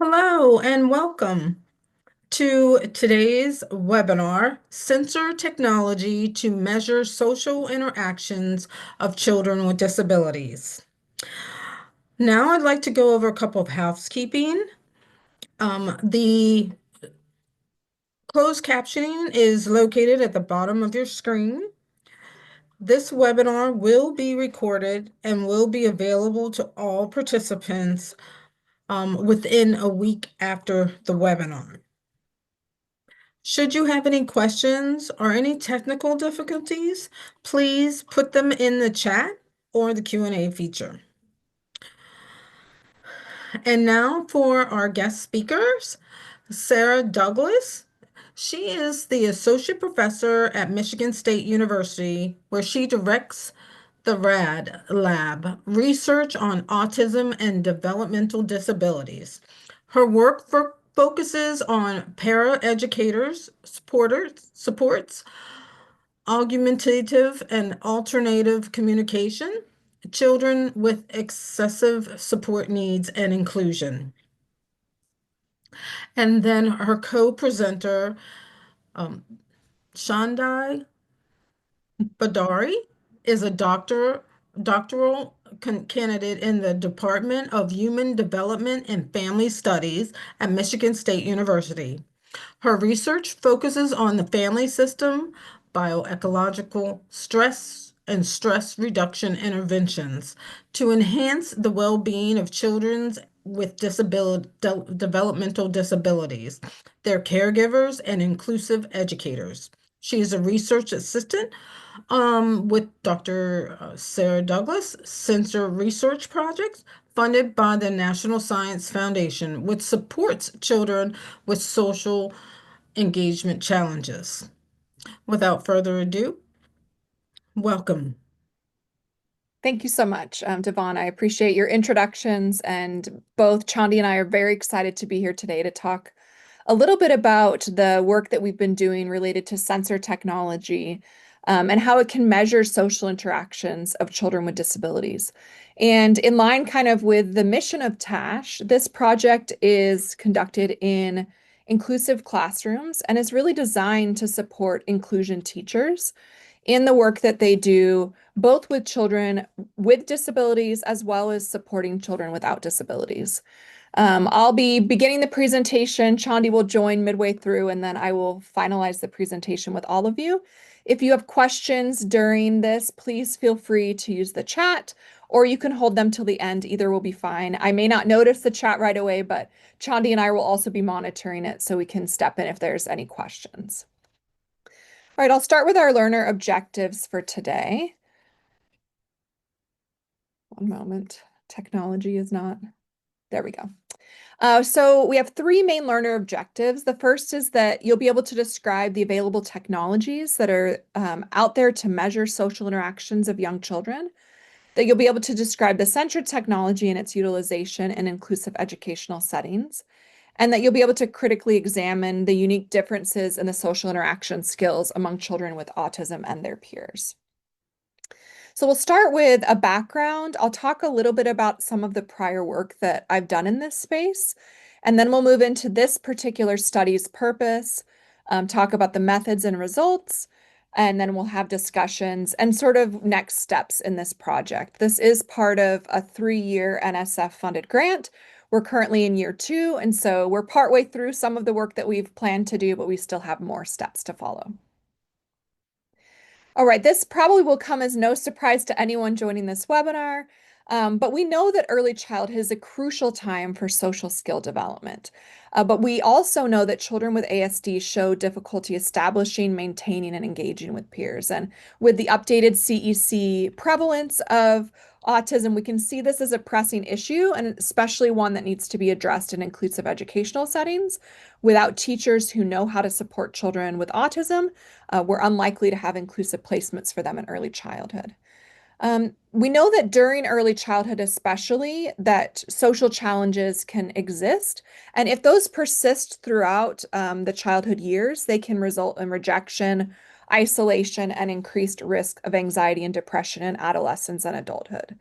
Hello and welcome to today's webinar, Sensor Technology to Measure Social Interactions of Children with Disabilities. Now I'd like to go over a couple of housekeeping. The closed captioning is located at the bottom of your screen. This webinar will be recorded and will be available to all participants within a week after the webinar. Should you have any questions or any technical difficulties, please put them in the chat or the Q&A feature. And now for our guest speakers, Sarah Douglas. She is the Associate Professor at Michigan State University, where she directs the RAD Lab, Research on Autism and Developmental Disabilities. Her work focuses on para-educators, supports, augmentative and alternative communication, children with excessive support needs and inclusion. And then her co-presenter, um, Chandani Bhandari, is a doctoral candidate in the Department of Human Development and Family Studies at Michigan State University. Her research focuses on the family system, bioecological stress, and stress reduction interventions to enhance the well-being of children with developmental disabilities, their caregivers, and inclusive educators. She is a research assistant with Dr. Sarah Douglas Sensor Research Projects funded by the National Science Foundation, which supports children with social engagement challenges. Without further ado, welcome. Thank you so much, Devon. I appreciate your introductions, and both Chandi and I are very excited to be here today to talk a little bit about the work that we've been doing related to sensor technology, and how it can measure social interactions of children with disabilities. And in line kind of with the mission of TASH, this project is conducted in inclusive classrooms and is really designed to support inclusion teachers in the work that they do, both with children with disabilities as well as supporting children without disabilities. I'll be beginning the presentation. Chandi will join midway through, and then I will finalize the presentation with all of you. If you have questions during this, please feel free to use the chat, or you can hold them till the end. Either will be fine. I may not notice the chat right away, but Chandi and I will also be monitoring it so we can step in if there's any questions. All right, I'll start with our learner objectives for today. One moment. Technology is not. There we go. So we have three main learner objectives. The first is that you'll be able to describe the available technologies that are out there to measure social interactions of young children, that you'll be able to describe the sensor technology and its utilization in inclusive educational settings, and that you'll be able to critically examine the unique differences in the social interaction skills among children with autism and their peers. So we'll start with a background. I'll talk a little bit about some of the prior work that I've done in this space, and then we'll move into this particular study's purpose, talk about the methods and results, and then we'll have discussions and sort of next steps in this project. This is part of a 3-year NSF-funded grant. We're currently in year 2, and so we're partway through some of the work that we've planned to do, but we still have more steps to follow. All right, this probably will come as no surprise to anyone joining this webinar, but we know that early childhood is a crucial time for social skill development. But we also know that children with ASD show difficulty establishing, maintaining, and engaging with peers. And with the updated CEC prevalence of autism, we can see this as a pressing issue, and especially one that needs to be addressed in inclusive educational settings. Without teachers who know how to support children with autism, we're unlikely to have inclusive placements for them in early childhood. We know that during early childhood, especially, that social challenges can exist. And if those persist throughout the childhood years, they can result in rejection, isolation, and increased risk of anxiety and depression in adolescence and adulthood.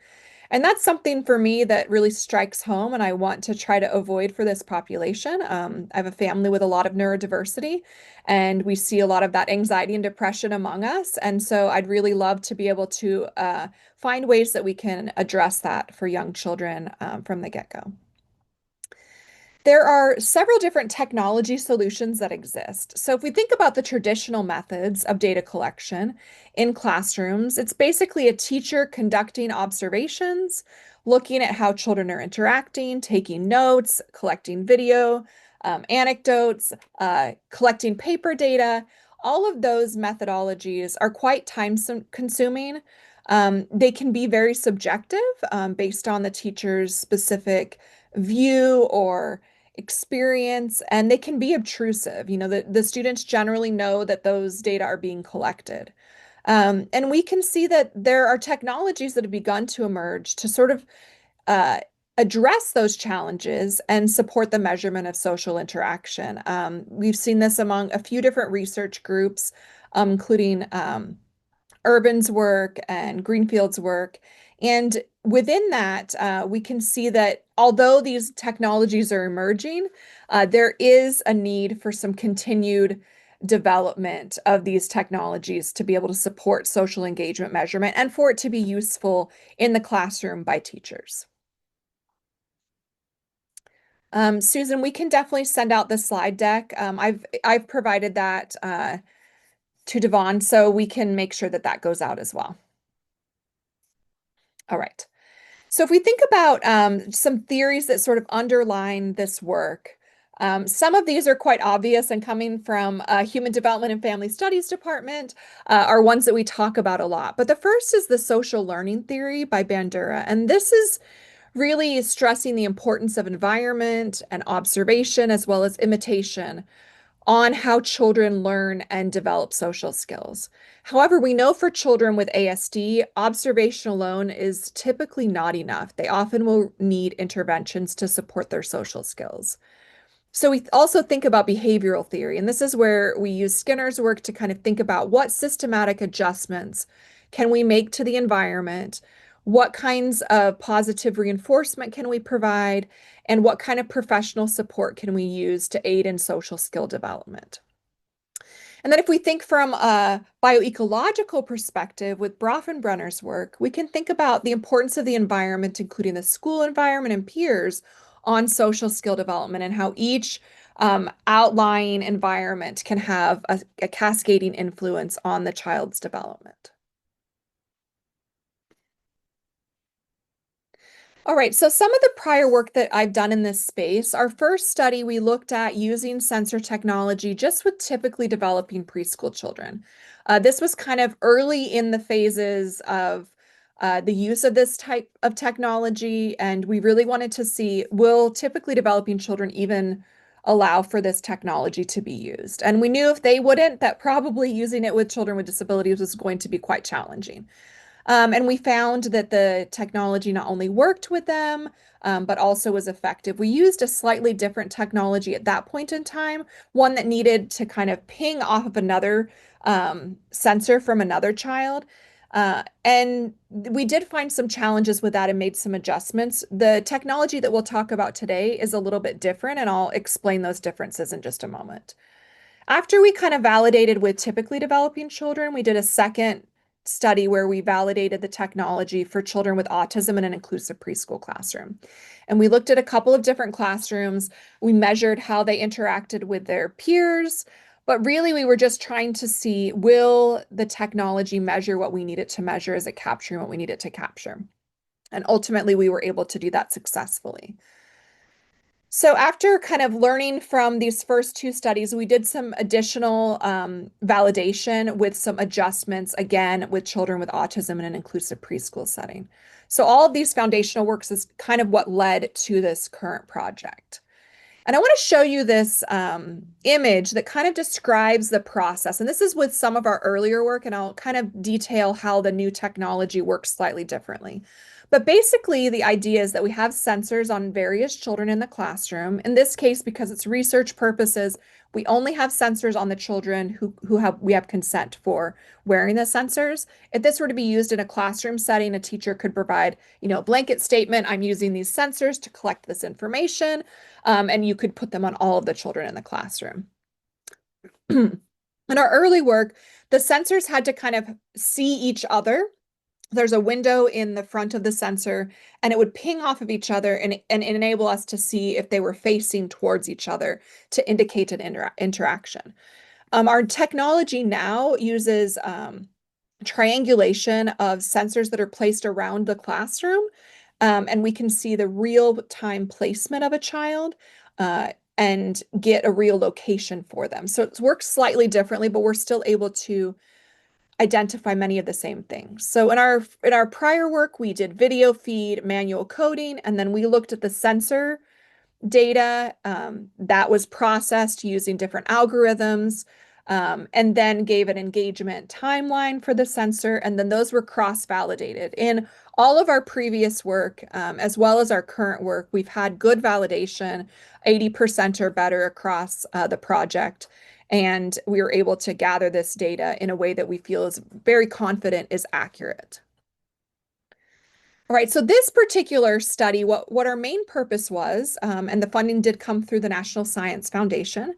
And that's something for me that really strikes home, and I want to try to avoid for this population. I have a family with a lot of neurodiversity, and we see a lot of that anxiety and depression among us. And so I'd really love to be able to find ways that we can address that for young children from the get-go. There are several different technology solutions that exist. So if we think about the traditional methods of data collection in classrooms, it's basically a teacher conducting observations, looking at how children are interacting, taking notes, collecting video, anecdotes, collecting paper data. All of those methodologies are quite time consuming. They can be very subjective based on the teacher's specific view or experience, and they can be obtrusive. The students generally know that those data are being collected. And we can see that there are technologies that have begun to emerge to sort of uh, address those challenges and support the measurement of social interaction. We've seen this among a few different research groups, including Urban's work and Greenfield's work. And within that, we can see that although these technologies are emerging, there is a need for some continued development of these technologies to be able to support social engagement measurement and for it to be useful in the classroom by teachers. Susan, we can definitely send out the slide deck. I've provided that to Devon, so we can make sure that that goes out as well. All right. So if we think about some theories that sort of underline this work, some of these are quite obvious and coming from Human Development and Family Studies Department are ones that we talk about a lot. But the first is the social learning theory by Bandura. And this is really stressing the importance of environment and observation as well as imitation on how children learn and develop social skills. However, we know for children with ASD, observation alone is typically not enough. They often will need interventions to support their social skills. So we also think about behavioral theory, and this is where we use Skinner's work to kind of think about what systematic adjustments can we make to the environment, what kinds of positive reinforcement can we provide, and what kind of professional support can we use to aid in social skill development. And then if we think from a bioecological perspective with Brofenbrenner's work, we can think about the importance of the environment, including the school environment and peers, on social skill development and how each outlying environment can have a cascading influence on the child's development. All right, so some of the prior work that I've done in this space, our first study, we looked at using sensor technology just with typically developing preschool children. This was kind of early in the phases of the use of this type of technology, and we really wanted to see, will typically developing children even allow for this technology to be used? And we knew if they wouldn't, that probably using it with children with disabilities was going to be quite challenging. And we found that the technology not only worked with them, but also was effective. We used a slightly different technology at that point in time, one that needed to kind of ping off of another sensor from another child. And we did find some challenges with that and made some adjustments. The technology that we'll talk about today is a little bit different, and I'll explain those differences in just a moment. After we kind of validated with typically developing children, we did a second study where we validated the technology for children with autism in an inclusive preschool classroom. And we looked at a couple of different classrooms. We measured how they interacted with their peers, but really we were just trying to see, will the technology measure what we need it to measure? Is it capturing what we need it to capture? And ultimately, we were able to do that successfully. So after kind of learning from these first two studies, we did some additional validation with some adjustments, again, with children with autism in an inclusive preschool setting. So all of these foundational works is kind of what led to this current project. And I want to show you this image that kind of describes the process. And this is with some of our earlier work, and I'll kind of detail how the new technology works slightly differently. But basically, the idea is that we have sensors on various children in the classroom. In this case, because it's research purposes, we only have sensors on the children who we have consent for wearing the sensors. If this were to be used in a classroom setting, a teacher could provide, a blanket statement, I'm using these sensors to collect this information, and you could put them on all of the children in the classroom. In our early work, the sensors had to kind of see each other. There's a window in the front of the sensor, and it would ping off of each other and enable us to see if they were facing towards each other to indicate an interaction. Our technology now uses triangulation of sensors that are placed around the classroom, and we can see the real-time placement of a child and get a real location for them. So it works slightly differently, but we're still able to identify many of the same things. So in our prior work, we did video feed, manual coding, and then we looked at the sensor data that was processed using different algorithms, and then gave an engagement timeline for the sensor, and then those were cross-validated. In all of our previous work, as well as our current work, we've had good validation, 80% or better across the project, and we were able to gather this data in a way that we feel is very confident is accurate. All right, so this particular study, what our main purpose was, and the funding did come through the National Science Foundation,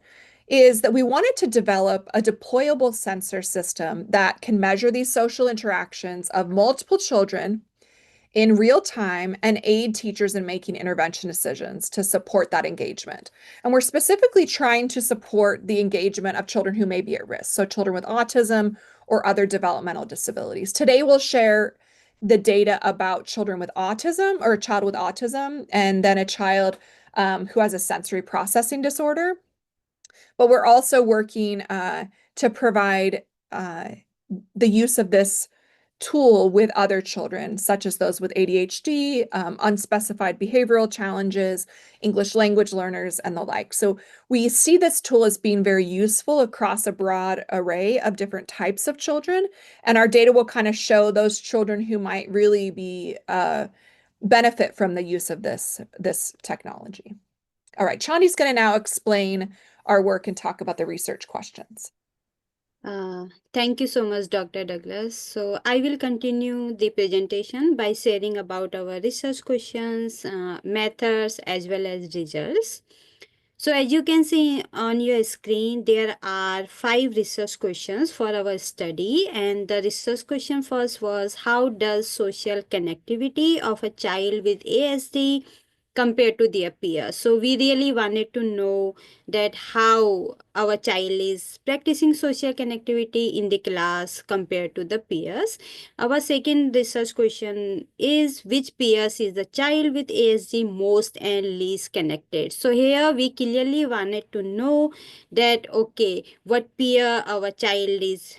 is that we wanted to develop a deployable sensor system that can measure these social interactions of multiple children in real time and aid teachers in making intervention decisions to support that engagement. And we're specifically trying to support the engagement of children who may be at risk, so children with autism or other developmental disabilities. Today, we'll share the data about children with autism or a child with autism, and then a child who has a sensory processing disorder. But we're also working to provide the use of this tool with other children, such as those with ADHD, unspecified behavioral challenges, English language learners, and the like. So we see this tool as being very useful across a broad array of different types of children. And our data will kind of show those children who might really be benefit from the use of this technology. All right, Chandi's going to now explain our work and talk about the research questions. Thank you so much, Dr. Douglas. So I will continue the presentation by sharing about our research questions, methods, as well as results. So as you can see on your screen, there are 5 research questions for our study. And the research question first was, how does social connectivity of a child with ASD compared to their peers? So we really wanted to know that how our child is practicing social connectivity in the class compared to the peers. Our second research question is, which peers is the child with ASD most and least connected? So here we clearly wanted to know that, okay, what peer our child is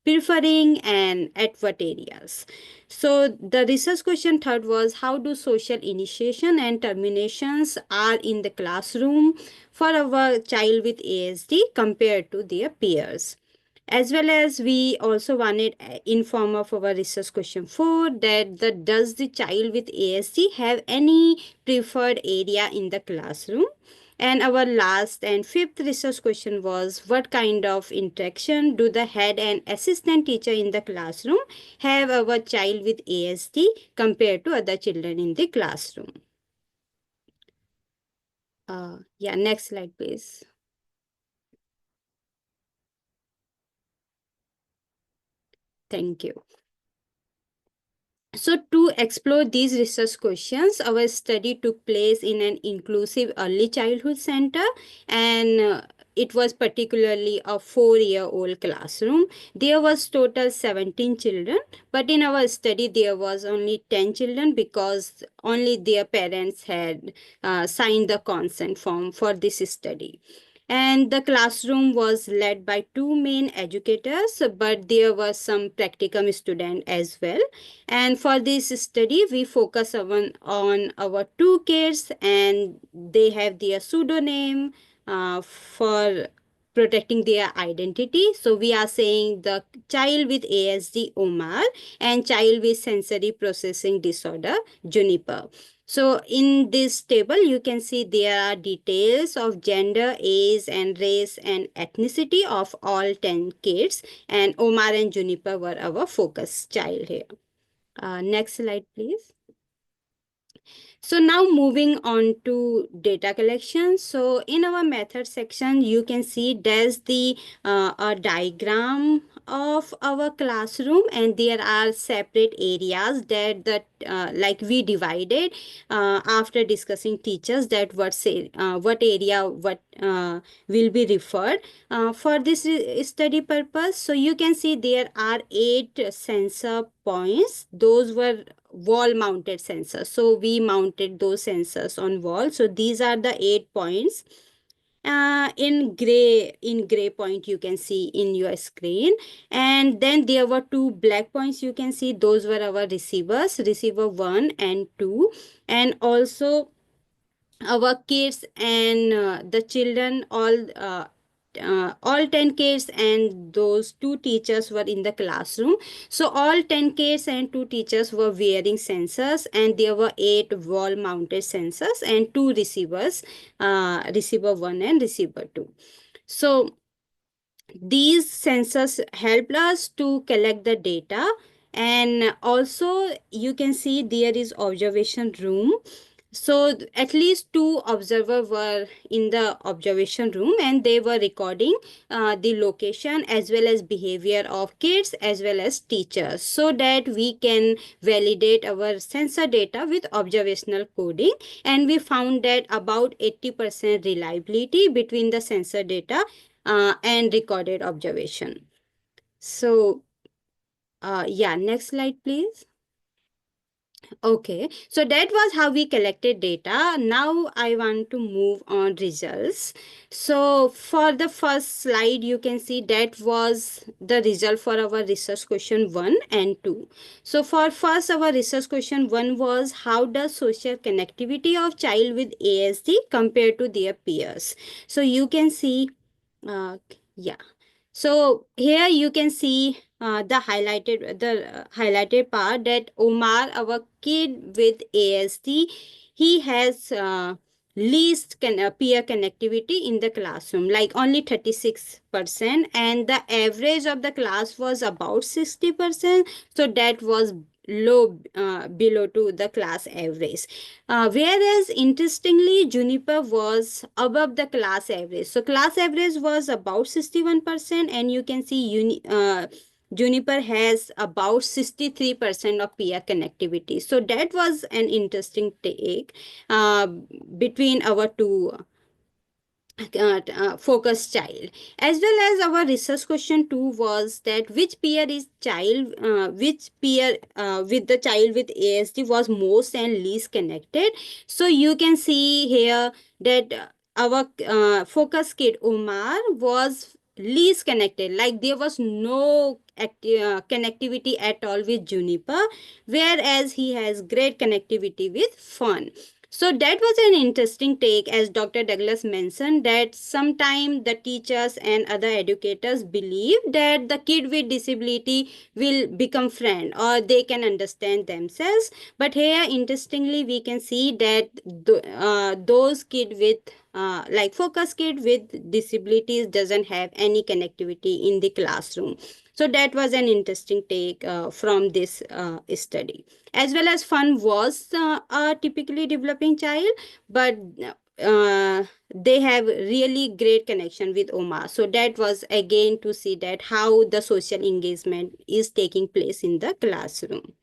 preferring and at what areas. So the research question third was, how do social initiation and terminations are in the classroom for our child with ASD compared to their peers? As well as we also wanted in form of our research question 4 that does the child with ASD have any preferred area in the classroom? And our last and fifth research question was, what kind of interaction do the head and assistant teacher in the classroom have our child with ASD compared to other children in the classroom? Yeah, next slide, please. Thank you. So to explore these research questions, our study took place in an inclusive early childhood center, and it was particularly a 4-year-old classroom. There was total 17 children, but in our study there was only 10 children because only their parents had signed the consent form for this study. And the classroom was led by 2 main educators, but there was some practicum student as well. And for this study, we focus on our 2 kids, and they have their pseudonym for protecting their identity. So we are saying the child with ASD, Omar, and child with sensory processing disorder, Juniper. So in this table, you can see there are details of gender, age, and race and ethnicity of all 10 kids. And Omar and Juniper were our focus child here. Next slide, please. So now moving on to data collection. So in our method section, you can see there's the a diagram of our classroom, and there are separate areas that like we divided after discussing teachers that what area will be referred for this study purpose. So you can see there are 8 sensor points. Those were wall mounted sensors, so we mounted those sensors on wall. So these are the 8 points. In gray point you can see in your screen, and then there were 2 black points. You can see those were our receivers, receiver 1 and 2, and also our kids and the children, all 10 kids and those 2 teachers were in the classroom. So all 10 kids and 2 teachers were wearing sensors, and there were 8 wall mounted sensors and 2 receivers, receiver 1 and receiver 2. So these sensors helped us to collect the data, and also you can see there is observation room. So at least 2 observers were in the observation room, and they were recording the location as well as behavior of kids as well as teachers, so that we can validate our sensor data with observational coding. And we found that about 80% reliability between the sensor data and recorded observation. So yeah, next slide, please. Okay, so that was how we collected data. Now I want to move on results. So for the first slide, you can see that was the result for our research question 1 and 2. So for first, our research question 1 was, how does social connectivity of child with ASD compare to their peers? So you can see, yeah. So here you can see the highlighted part, that Omar, our kid with ASD, he has peer connectivity in the classroom, like only 36%, and the average of the class was about 60%. So that was low, below to the class average. Whereas interestingly, Juniper was above the class average. So class average was about 61%, and you can see Juniper has about 63% of peer connectivity. So that was an interesting take between our two focus child. As well as our research question 2 was that which peer with the child with ASD was most and least connected. So you can see here that our focus kid Umar was least connected, like there was no connectivity at all with Juniper, whereas he has great connectivity with Fun. So that was an interesting take, as Dr. Douglas mentioned, that sometimes the teachers and other educators believe that the kid with disability will become friend or they can understand themselves. But here, interestingly, we can see that those kid with like focus kid with disabilities doesn't have any connectivity in the classroom. So that was an interesting take from this study. As well as Fun was a typically developing child, but they have really great connection with Omar. So that was again to see that how the social engagement is taking place in the classroom.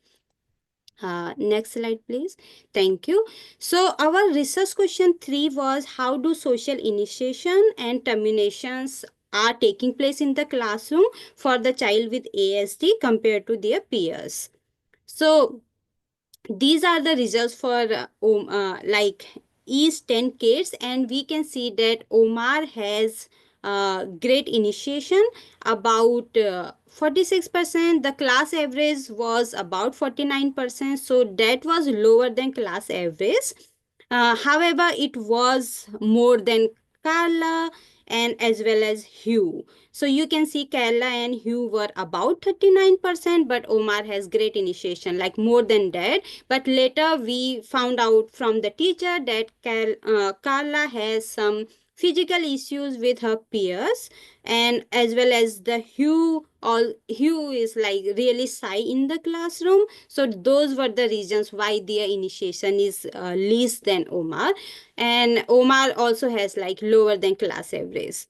Next slide, please. Thank you. So our research question 3 was, how do social initiation and terminations are taking place in the classroom for the child with ASD compared to their peers? So these are the results for like each 10 kids, and we can see that Omar has great initiation, about 46%. The class average was about 49%, so that was lower than class average. However, it was more than Carla and as well as Hugh. So you can see Carla and Hugh were about 39%, but Omar has great initiation, like more than that. But later we found out from the teacher that Carla has some physical issues with her peers, and as well as the Hugh is like really shy in the classroom. So those were the reasons why their initiation is less than Omar, and Omar also has like lower than class average.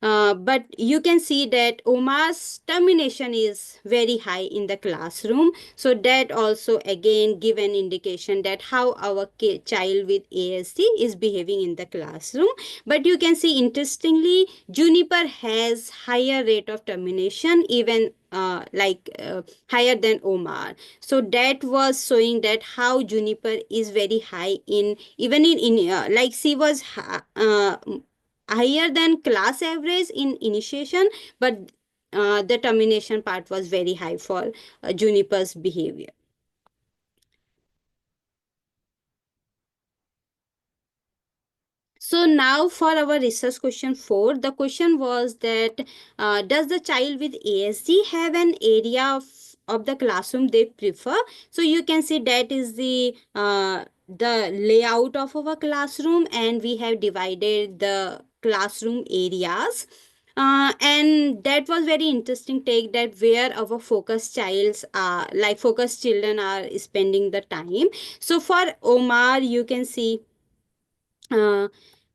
But you can see that Omar's termination is very high in the classroom. So that also again give an indication that how our child with ASD is behaving in the classroom. But you can see interestingly, Juniper has higher rate of termination, even higher than Omar. So that was showing that how Juniper is very high in even in like she was higher than class average in initiation, but the termination part was very high for Juniper's behavior. So now for our research question 4, the question was that does the child with ASD have an area of the classroom they prefer? So you can see that is the layout of our classroom, and we have divided the classroom areas. And that was very interesting take that where our focus childs are like focus children are spending the time. So for Omar, you can see uh,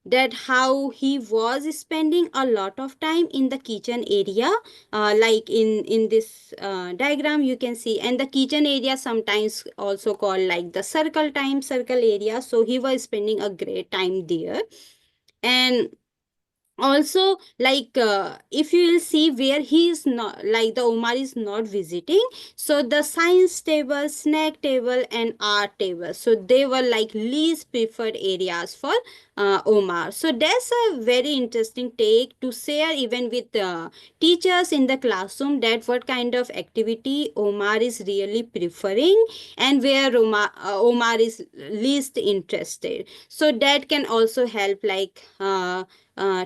that how he was spending a lot of time in the kitchen area, like in this diagram you can see, and the kitchen area sometimes also called like the circle area. So he was spending a great time there. And also like if you will see where he is not, like the Omar is not visiting, so the science table, snack table and art table, so they were like least preferred areas for Omar. So that's a very interesting take to share even with teachers in the classroom, that what kind of activity Omar is really preferring and where Omar is least interested. So that can also help like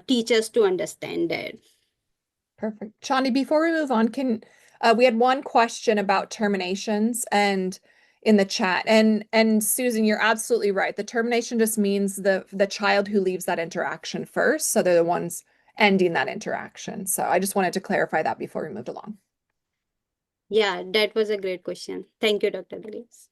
teachers to understand that. Perfect. Chani, before we move on, can we had one question about terminations and in the chat. And Susan, you're absolutely right. The termination just means the child who leaves that interaction first. So they're the ones ending that interaction. So I just wanted to clarify that before we moved along. Yeah, that was a great question. Thank you, Dr. Dalis.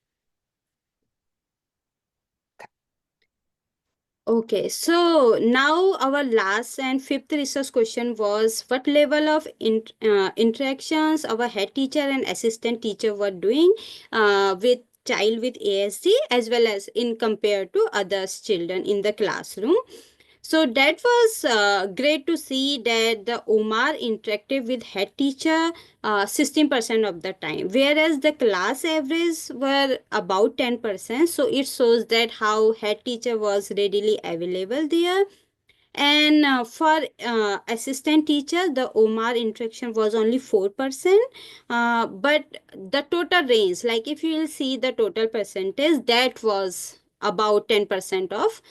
Okay, so now our last and fifth research question was what level of interactions our head teacher and assistant teacher were doing with child with ASD as well as in compared to others children in the classroom. So that was great to see that the Omar interacted with head teacher 16% of the time, whereas the class average were about 10%. So it shows that how head teacher was readily available there. And for assistant teacher, the Omar interaction was only 4%. But the total range, like if you will see the total percentage, that was about 10% of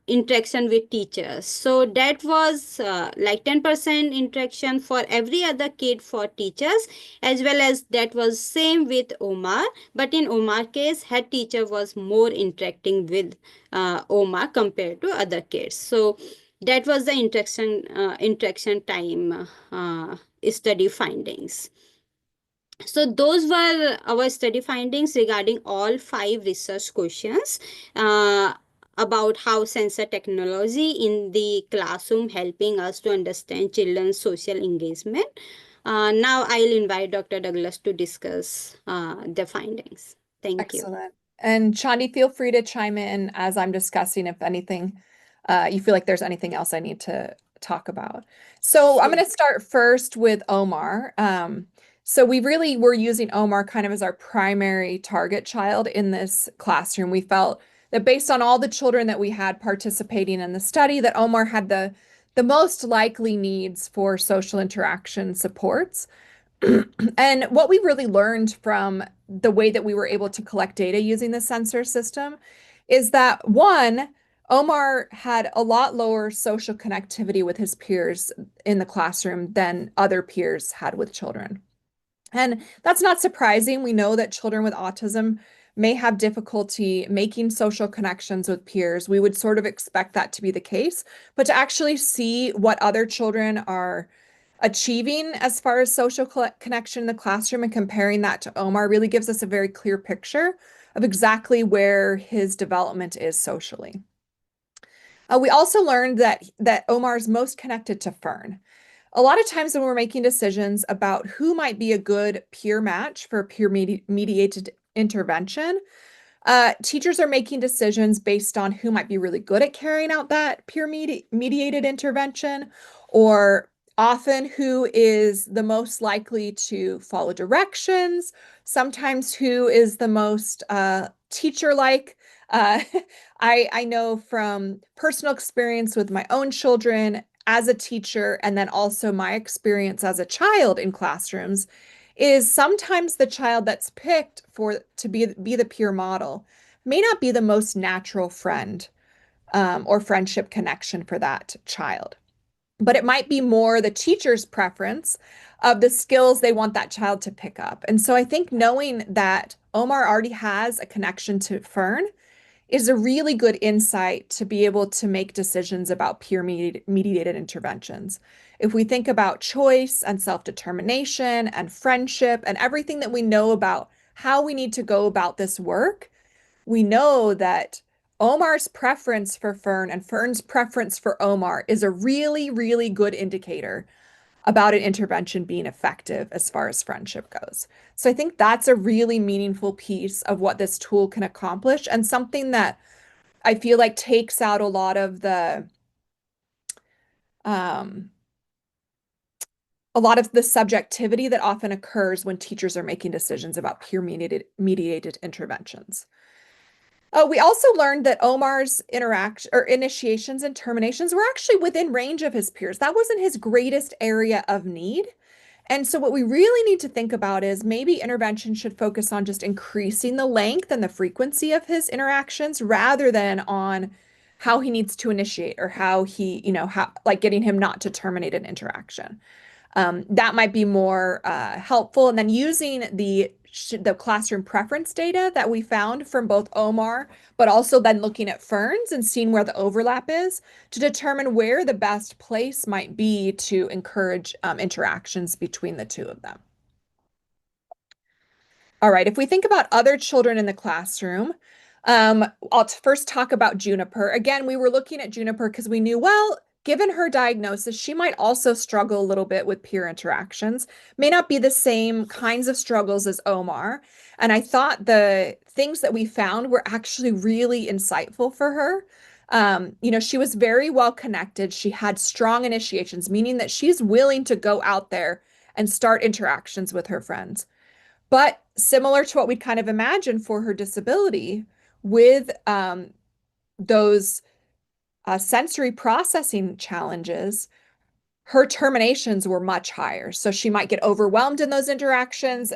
interaction with teachers. So that was like 10% interaction for every other kid for teachers, as well as that was same with Omar. But in Omar case, head teacher was more interacting with Omar compared to other kids. So that was the interaction time study findings. So those were our study findings regarding all 5 research questions about how sensor technology in the classroom helping us to understand children's social engagement. Now I'll invite Dr. Douglas to discuss the findings. Thank you. Excellent. And Chandi, feel free to chime in as I'm discussing if anything, you feel like there's anything else I need to talk about. So I'm Sure. going to start first with Omar. So we really were using Omar kind of as our primary target child in this classroom. We felt that based on all the children that we had participating in the study, that Omar had the most likely needs for social interaction supports. And what we really learned from the way that we were able to collect data using the sensor system is that one, Omar had a lot lower social connectivity with his peers in the classroom than other peers had with children. And that's not surprising. We know that children with autism may have difficulty making social connections with peers. We would sort of expect that to be the case, but to actually see what other children are achieving as far as social connection in the classroom and comparing that to Omar really gives us a very clear picture of exactly where his development is socially. We also learned that Omar is most connected to Fern. A lot of times when we're making decisions about who might be a good peer match for peer mediated intervention, teachers are making decisions based on who might be really good at carrying out that peer mediated intervention, or often who is the most likely to follow directions, sometimes who is the most teacher-like. Uh, I know from personal experience with my own children as a teacher, and then also my experience as a child in classrooms, is sometimes the child that's picked for to be the peer model may not be the most natural friend or friendship connection for that child. But it might be more the teacher's preference of the skills they want that child to pick up. And so I think knowing that Omar already has a connection to Fern is a really good insight to be able to make decisions about peer mediated interventions. If we think about choice and self-determination and friendship and everything that we know about how we need to go about this work, we know that Omar's preference for Fern and Fern's preference for Omar is a really, really good indicator about an intervention being effective as far as friendship goes. So I think that's a really meaningful piece of what this tool can accomplish and something that I feel like takes out um, a lot of the subjectivity that often occurs when teachers are making decisions about peer mediated interventions. We also learned that Omar's interaction or initiations and terminations were actually within range of his peers. That wasn't his greatest area of need. And so what we really need to think about is maybe intervention should focus on just increasing the length and the frequency of his interactions rather than on how he needs to initiate or how he, how like getting him not to terminate an interaction. That might be more helpful. And then using the classroom preference data that we found from both Omar, but also then looking at Ferns and seeing where the overlap is to determine where the best place might be to encourage interactions between the two of them. All right, if we think about other children in the classroom, I'll first talk about Juniper. Again, we were looking at Juniper because we knew, well, given her diagnosis, she might also struggle a little bit with peer interactions. May not be the same kinds of struggles as Omar. And I thought the things that we found were actually really insightful for her. She was very well connected. She had strong initiations, meaning that she's willing to go out there and start interactions with her friends. But similar to what we'd kind of imagined for her disability, with those sensory processing challenges, her terminations were much higher. So she might get overwhelmed in those interactions,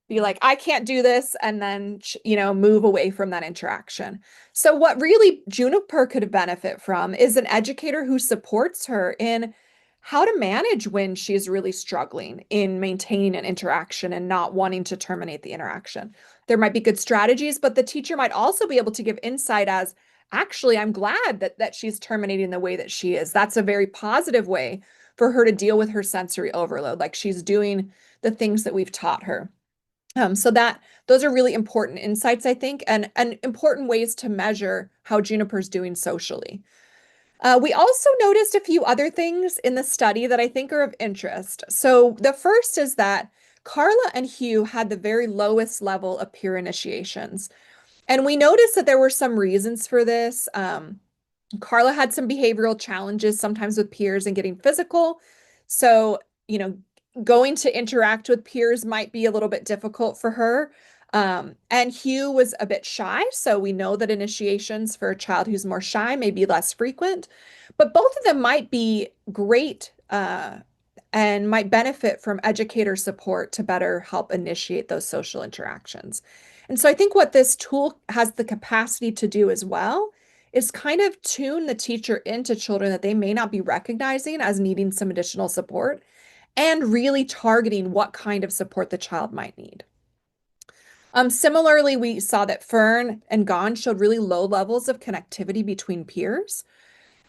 be like, I can't do this, and then, move away from that interaction. So, what really Juniper could benefit from is an educator who supports her in how to manage when she's really struggling in maintaining an interaction and not wanting to terminate the interaction. There might be good strategies, but the teacher might also be able to give insight as, actually, I'm glad that she's terminating the way that she is. That's a very positive way for her to deal with her sensory overload, like she's doing the things that we've taught her. So those are really important insights, I think, and important ways to measure how Juniper's doing socially. We also noticed a few other things in the study that I think are of interest. So the first is that Carla and Hugh had the very lowest level of peer initiations. And we noticed that there were some reasons for this. Carla had some behavioral challenges, sometimes with peers and getting physical. So, going to interact with peers might be a little bit difficult for her. And Hugh was a bit shy. So we know that initiations for a child who's more shy may be less frequent, but both of them might be great and might benefit from educator support to better help initiate those social interactions. And so I think what this tool has the capacity to do as well is kind of tune the teacher into children that they may not be recognizing as needing some additional support and really targeting what kind of support the child might need. Similarly, we saw that Fern and Gon showed really low levels of connectivity between peers.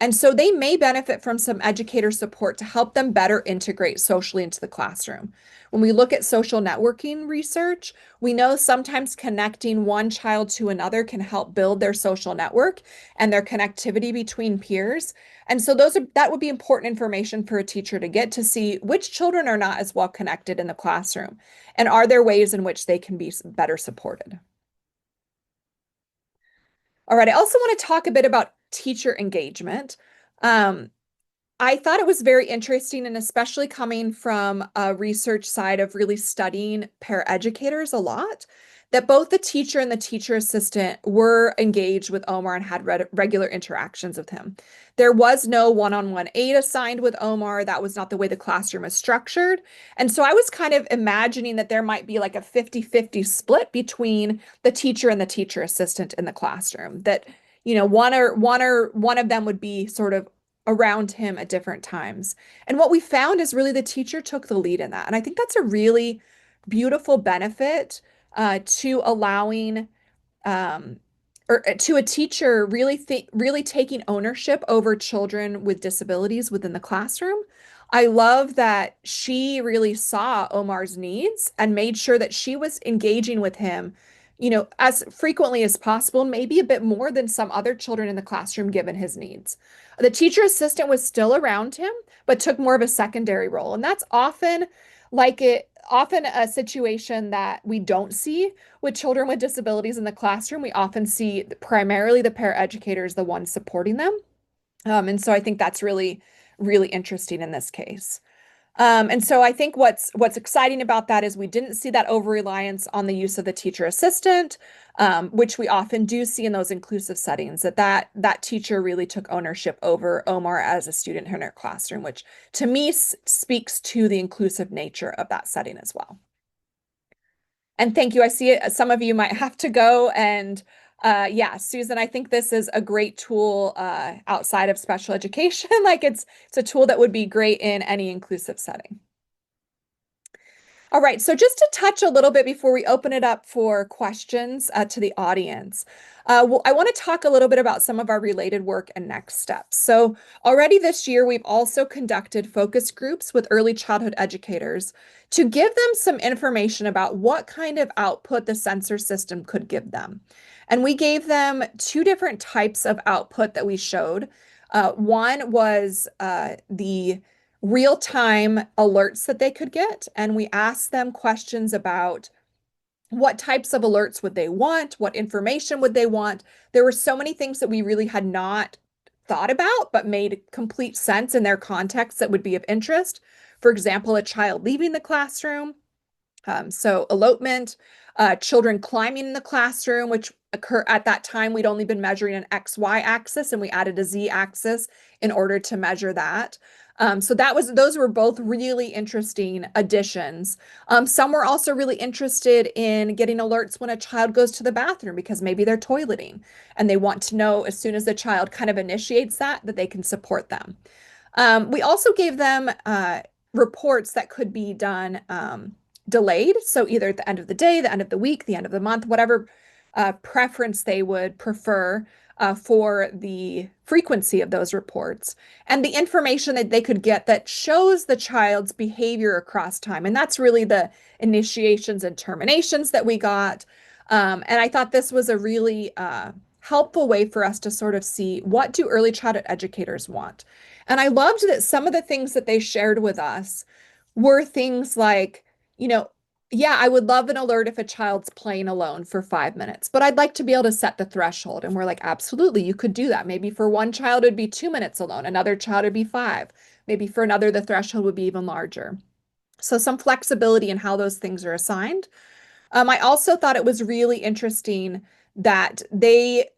And so they may benefit from some educator support to help them better integrate socially into the classroom. When we look at social networking research, we know sometimes connecting one child to another can help build their social network and their connectivity between peers. And so that would be important information for a teacher to get to see which children are not as well connected in the classroom, and are there ways in which they can be better supported. All right, I also want to talk a bit about teacher engagement. Um, I thought it was very interesting, and especially coming from a research side of really studying paraeducators a lot, that both the teacher and the teacher assistant were engaged with Omar and had regular interactions with him. There was no one-on-one aid assigned with Omar. That was not the way the classroom is structured. And so I was kind of imagining that there might be like a 50-50 split between the teacher and the teacher assistant in the classroom, that one of them would be sort of around him at different times. And what we found is really the teacher took the lead in that. And I think that's a really beautiful benefit to allowing or to a teacher really taking ownership over children with disabilities within the classroom. I love that she really saw Omar's needs and made sure that she was engaging with him, as frequently as possible, maybe a bit more than some other children in the classroom given his needs. The teacher assistant was still around him, but took more of a secondary role. And that's often a situation that we don't see with children with disabilities in the classroom. We often see primarily the paraeducators, the ones supporting them. And so I think that's really, really interesting in this case. And so I think what's exciting about that is we didn't see that over-reliance on the use of the teacher assistant, which we often do see in those inclusive settings, that teacher really took ownership over Omar as a student in her classroom, which to me speaks to the inclusive nature of that setting as well. And thank you. I see it. Some of you might have to go. And yeah, Susan, I think this is a great tool outside of special education. Like it's a tool that would be great in any inclusive setting. All right, so just to touch a little bit before we open it up for questions to the audience, I want to talk a little bit about some of our related work and next steps. So already this year, we've also conducted focus groups with early childhood educators to give them some information about what kind of output the sensor system could give them. And we gave them two different types of output that we showed. One was the real-time alerts that they could get. And we asked them questions about what types of alerts would they want, what information would they want. There were so many things that we really had not thought about, but made complete sense in their context that would be of interest. For example, a child leaving the classroom. So elopement, children climbing in the classroom, which occur at that time, we'd only been measuring an XY axis and we added a Z axis in order to measure that. So those were both really interesting additions. Some were also really interested in getting alerts when a child goes to the bathroom because maybe they're toileting and they want to know as soon as the child kind of initiates that they can support them. We also gave them reports that could be done delayed. So either at the end of the day, the end of the week, the end of the month, whatever preference they would prefer for the frequency of those reports, and the information that they could get that shows the child's behavior across time. And that's really the initiations and terminations that we got. And I thought this was a really helpful way for us to sort of see, what do early childhood educators want? And I loved that some of the things that they shared with us were things like, yeah, I would love an alert if a child's playing alone for 5 minutes, but I'd like to be able to set the threshold. And we're like, absolutely, you could do that. Maybe for one child, it'd be 2 minutes alone. Another child would be 5. Maybe for another, the threshold would be even larger. So some flexibility in how those things are assigned. I also thought it was really interesting that they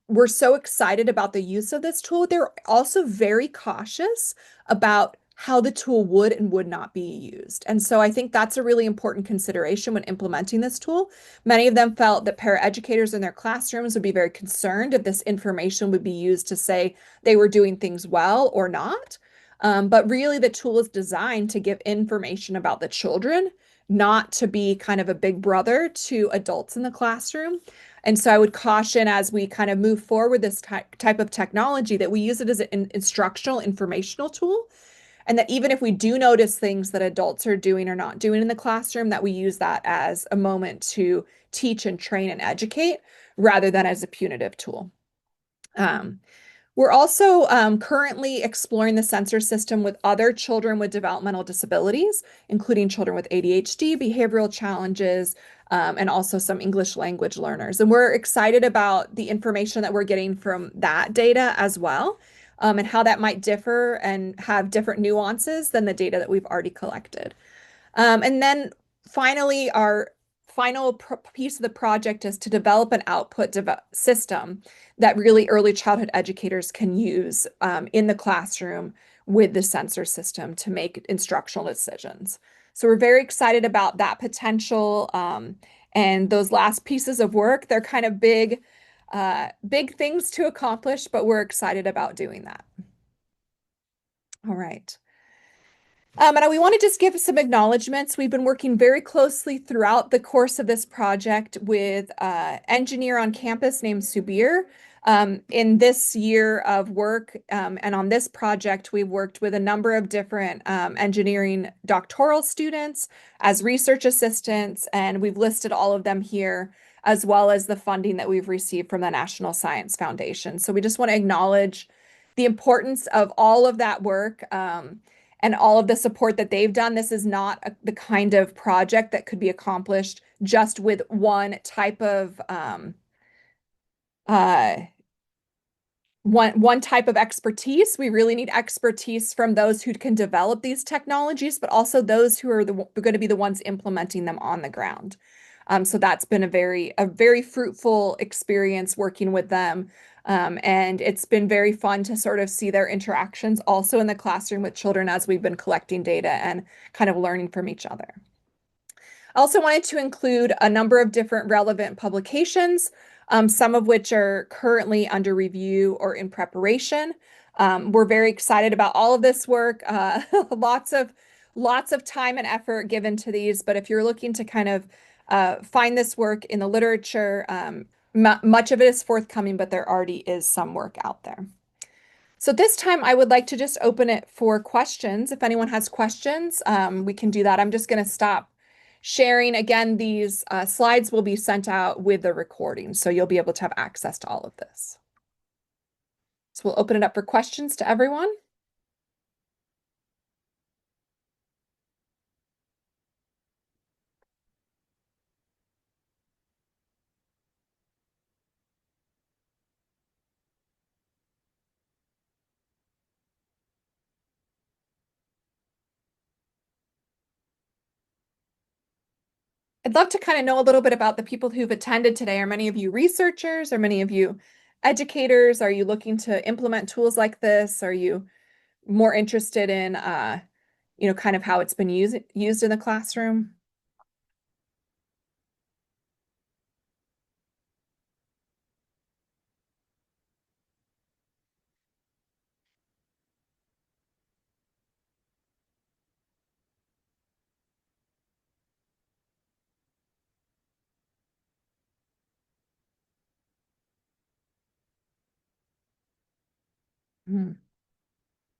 were so excited about the use of this tool. They're also very cautious about how the tool would and would not be used. And so I think that's a really important consideration when implementing this tool. Many of them felt that paraeducators in their classrooms would be very concerned if this information would be used to say they were doing things well or not. But really, the tool is designed to give information about the children, not to be kind of a big brother to adults in the classroom. And so I would caution as we kind of move forward this type of technology that we use it as an instructional informational tool. And that even if we do notice things that adults are doing or not doing in the classroom, that we use that as a moment to teach and train and educate rather than as a punitive tool. We're also currently exploring the sensor system with other children with developmental disabilities, including children with ADHD, behavioral challenges, and also some English language learners. And we're excited about the information that we're getting from that data as well, and how that might differ and have different nuances than the data that we've already collected. And then finally, our final piece of the project is to develop an output system that really early childhood educators can use in the classroom with the sensor system to make instructional decisions. So we're very excited about that potential. And those last pieces of work, they're kind of big things to accomplish, but we're excited about doing that. All right. And we want to just give some acknowledgments. We've been working very closely throughout the course of this project with an engineer on campus named Subir. In this year of work and on this project, we've worked with a number of different engineering doctoral students as research assistants, and we've listed all of them here, as well as the funding that we've received from the National Science Foundation. So we just want to acknowledge the importance of all of that work. And all of the support that they've done. This is not the kind of project that could be accomplished just with one type of uh, one type of expertise. We really need expertise from those who can develop these technologies, but also those who are going to be the ones implementing them on the ground. So that's been a very fruitful experience working with them. And it's been very fun to sort of see their interactions also in the classroom with children as we've been collecting data and kind of learning from each other. I also wanted to include a number of different relevant publications, some of which are currently under review or in preparation. We're very excited about all of this work. Lots of time and effort given to these, but if you're looking to kind of find this work in the literature, much of it is forthcoming, but there already is some work out there. So this time I would like to just open it for questions. If anyone has questions, we can do that. I'm just going to stop sharing. Again, these slides will be sent out with the recording, so you'll be able to have access to all of this. So we'll open it up for questions to everyone. I'd love to kind of know a little bit about the people who've attended today. Are many of you researchers? Are many of you educators? Are you looking to implement tools like this? Are you more interested in, kind of how it's been used in the classroom? Mhm.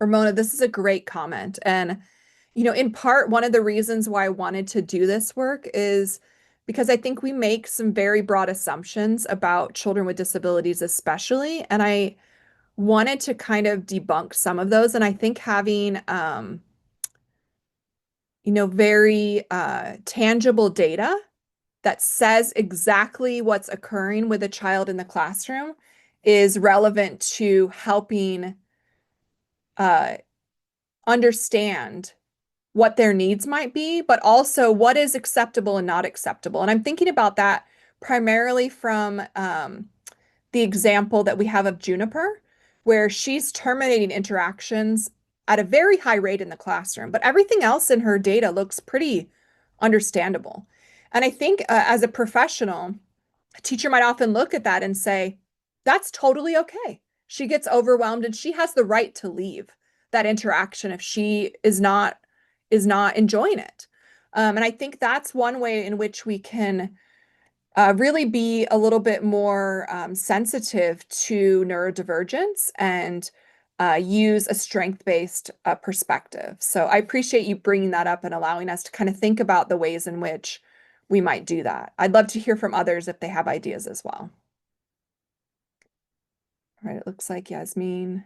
Ramona, this is a great comment. And, in part, one of the reasons why I wanted to do this work is because I think we make some very broad assumptions about children with disabilities, especially. And I wanted to kind of debunk some of those. And I think having, very tangible data that says exactly what's occurring with a child in the classroom is relevant to helping uh, understand what their needs might be, but also what is acceptable and not acceptable. And I'm thinking about that primarily from the example that we have of Juniper, where she's terminating interactions at a very high rate in the classroom, but everything else in her data looks pretty understandable. And I think as a professional, a teacher might often look at that and say, that's totally okay. She gets overwhelmed and she has the right to leave that interaction if she is not enjoying it. And I think that's one way in which we can really be a little bit more sensitive to neurodivergence and use a strength-based perspective. So I appreciate you bringing that up and allowing us to kind of think about the ways in which we might do that. I'd love to hear from others if they have ideas as well. All right, it looks like Yasmin.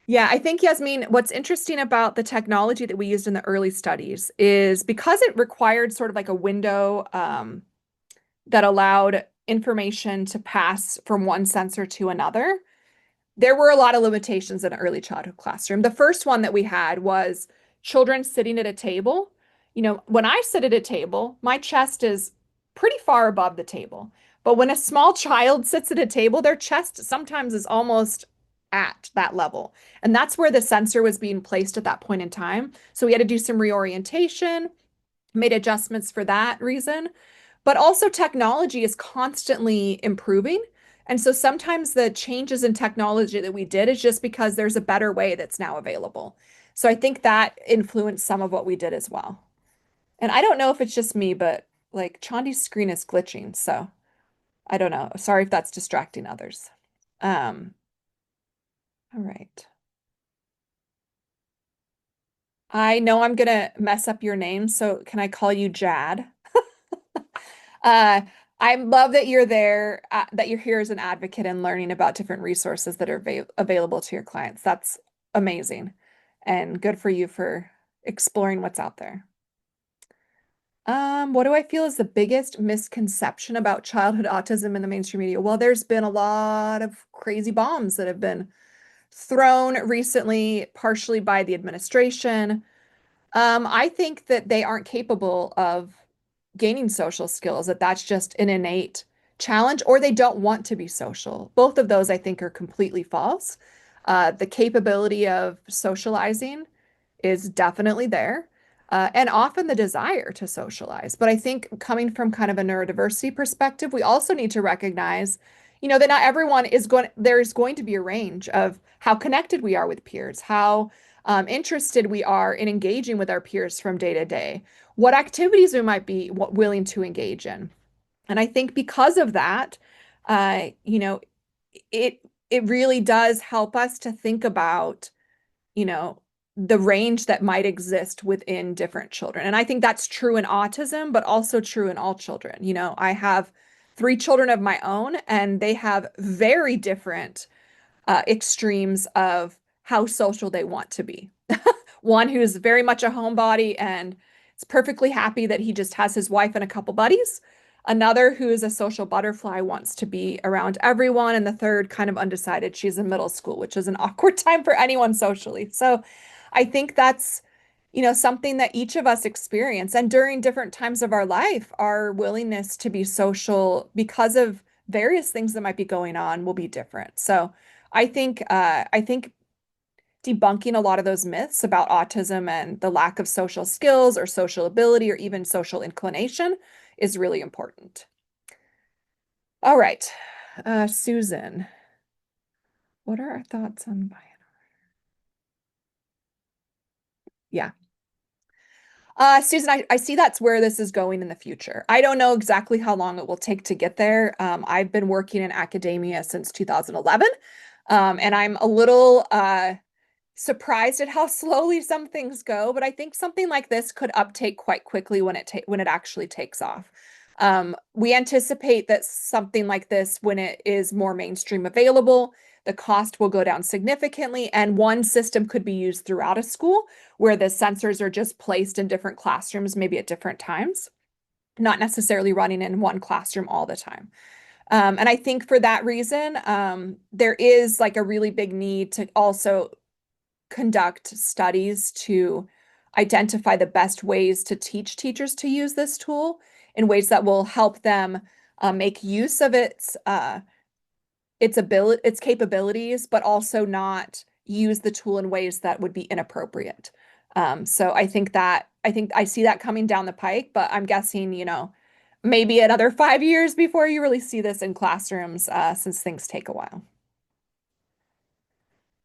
Yeah, I think, Yasmin, what's interesting about the technology that we used in the early studies is because it required sort of like a window that allowed information to pass from one sensor to another, there were a lot of limitations in an early childhood classroom. The first one that we had was children sitting at a table. When I sit at a table, my chest is pretty far above the table. But when a small child sits at a table, their chest sometimes is almost at that level. And that's where the sensor was being placed at that point in time. So we had to do some reorientation, made adjustments for that reason. But also, technology is constantly improving. And so sometimes the changes in technology that we did is just because there's a better way that's now available. So I think that influenced some of what we did as well. And I don't know if it's just me, but like Chandi's screen is glitching. So I don't know. Sorry if that's distracting others. Um, all right. I know I'm gonna mess up your name, so can I call you Jad? Uh, I love that you're there, that you're here as an advocate and learning about different resources that are available to your clients. That's amazing. And good for you for exploring what's out there. What do I feel is the biggest misconception about childhood autism in the mainstream media? Well, there's been a lot of crazy bombs that have been thrown recently, partially by the administration. I think that they aren't capable of gaining social skills, that that's just an innate challenge, or they don't want to be social. Both of those, I think, are completely false. The capability of socializing is definitely there, and often the desire to socialize. But I think coming from kind of a neurodiversity perspective, we also need to recognize, that not everyone is there's going to be a range of how connected we are with peers, how interested we are in engaging with our peers from day to day, what activities we might be willing to engage in. And I think because of that, uh, you know, it it really does help us to think about, you know, the range that might exist within different children. And I think that's true in autism, but also true in all children. I have three children of my own, and they have very different extremes of how social they want to be. One who's very much a homebody and is perfectly happy that he just has his wife and a couple buddies. Another who is a social butterfly, wants to be around everyone. And the third, kind of undecided. She's in middle school, which is an awkward time for anyone socially. So I think that's, something that each of us experience. And during different times of our life, our willingness to be social because of various things that might be going on will be different. So I think debunking a lot of those myths about autism and the lack of social skills or social ability or even social inclination is really important. All right, Susan, what are our thoughts on bio? Yeah. Susan, I see that's where this is going in the future. I don't know exactly how long it will take to get there. I've been working in academia since 2011, and I'm a little surprised at how slowly some things go, but I think something like this could uptake quite quickly when it actually takes off. We anticipate that something like this, when it is more mainstream available, the cost will go down significantly, and one system could be used throughout a school where the sensors are just placed in different classrooms, maybe at different times, not necessarily running in one classroom all the time. And I think for that reason, there is like a really big need to also conduct studies to identify the best ways to teach teachers to use this tool in ways that will help them make use of its capabilities, but also not use the tool in ways that would be inappropriate. So I think I see that coming down the pike, but I'm guessing, maybe another 5 years before you really see this in classrooms, since things take a while.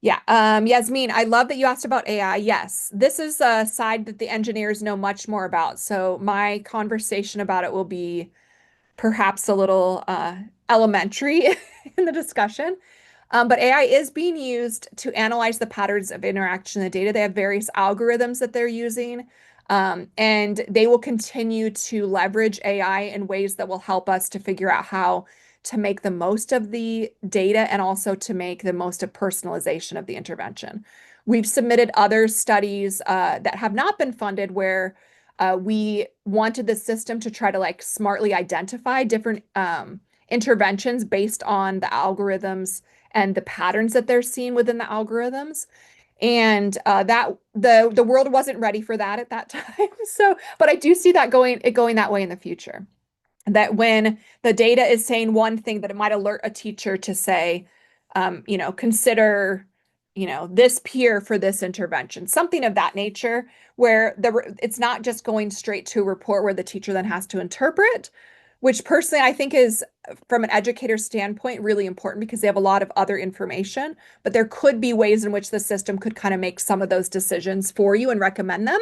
Yeah, Yasmin, I love that you asked about AI. Yes, this is a side that the engineers know much more about. So my conversation about it will be perhaps a little elementary in the discussion. But AI is being used to analyze the patterns of interaction in the data. They have various algorithms that they're using, and they will continue to leverage AI in ways that will help us to figure out how to make the most of the data and also to make the most of personalization of the intervention. We've submitted other studies that have not been funded where we wanted the system to try to like smartly identify different interventions based on the algorithms and the patterns that they're seeing within the algorithms. And that the world wasn't ready for that at that time. So, but I do see that going that way in the future. That when the data is saying one thing, that it might alert a teacher to say, consider, this peer for this intervention, something of that nature, where it's not just going straight to a report where the teacher then has to interpret, which personally I think is, from an educator standpoint, really important because they have a lot of other information. But there could be ways in which the system could kind of make some of those decisions for you and recommend them,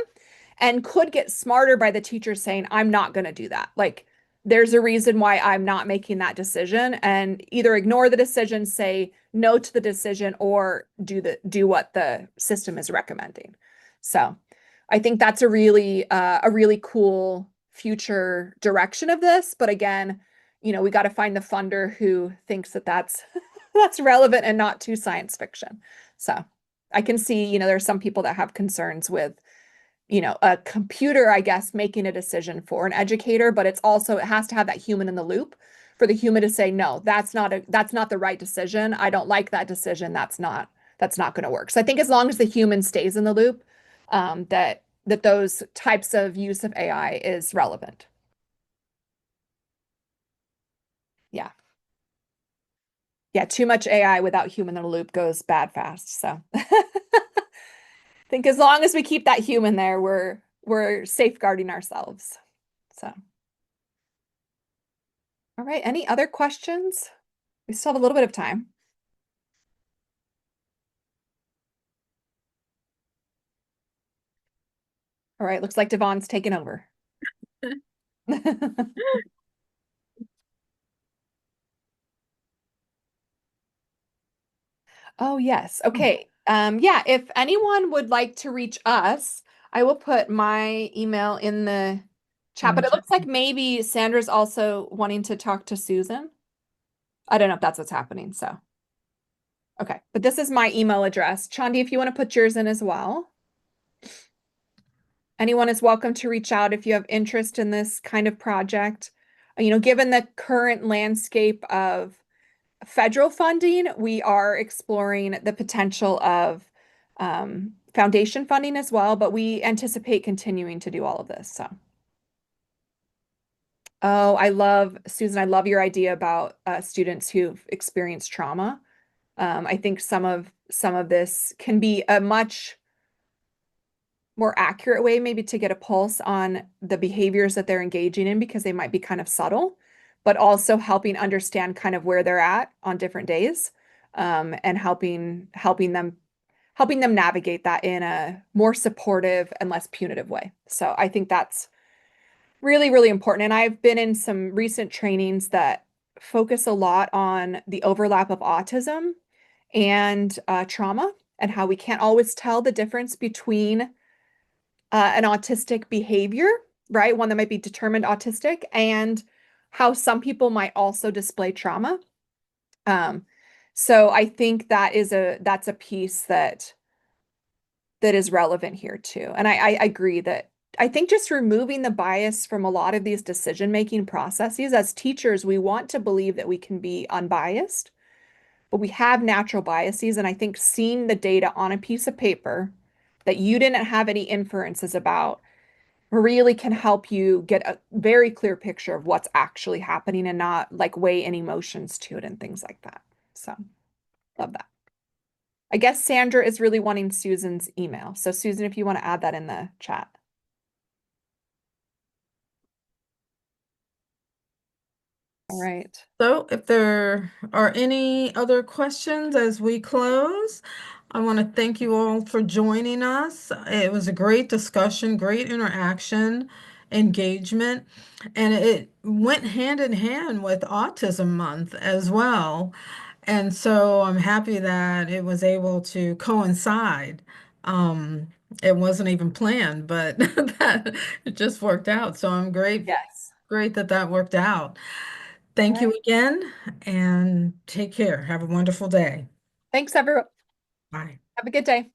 and could get smarter by the teacher saying, I'm not going to do that. Like, there's a reason why I'm not making that decision, and either ignore the decision, say no to the decision, or do what the system is recommending. So I think that's a really cool future direction of this. But again, we got to find the funder who thinks that that's that's relevant and not too science fiction. So I can see, there's some people that have concerns with, a computer, I guess, making a decision for an educator, but it has to have that human in the loop for the human to say, no, that's not the right decision. I don't like that decision. That's not going to work. So I think as long as the human stays in the loop, that those types of use of AI is relevant. Yeah. Yeah, too much AI without human in the loop goes bad fast. So I think as long as we keep that human there, we're safeguarding ourselves. So, all right, any other questions? We still have a little bit of time. All right, looks like Devon's taken over. Oh, yes. Okay. Yeah, if anyone would like to reach us, I will put my email in the chat, In the but it chat. looks like maybe Sandra's also wanting to talk to Susan. I don't know if that's what's happening, so. Okay, but this is my email address. Chandi, if you want to put yours in as well. Anyone is welcome to reach out if you have interest in this kind of project. Given the current landscape of federal funding, we are exploring the potential of foundation funding as well, but we anticipate continuing to do all of this. So, oh, Susan, I love your idea about students who've experienced trauma. I think some of this can be a much more accurate way maybe to get a pulse on the behaviors that they're engaging in because they might be kind of subtle, but also helping understand kind of where they're at on different days, and helping them navigate that in a more supportive and less punitive way. So I think that's really, really important. And I've been in some recent trainings that focus a lot on the overlap of autism and trauma, and how we can't always tell the difference between an autistic behavior, right? One that might be determined autistic, and how some people might also display trauma. Um, so I think that's a piece that is relevant here too. And I agree that I think just removing the bias from a lot of these decision-making processes, as teachers, we want to believe that we can be unbiased, but we have natural biases. And I think seeing the data on a piece of paper that you didn't have any inferences about really can help you get a very clear picture of what's actually happening and not like weigh any emotions to it and things like that. So love that. I guess Sandra is really wanting Susan's email. So Susan, if you want to add that in the chat. All right. So if there are any other questions as we close, I want to thank you all for joining us. It was a great discussion, great interaction, engagement, and it went hand in hand with Autism Month as well. And so I'm happy that it was able to coincide. Um, it wasn't even planned, but that it just worked out. So I'm Yes. great that that worked out. All Thank you right. again and take care. Have a wonderful day. Thanks, everyone. Bye. Have a good day.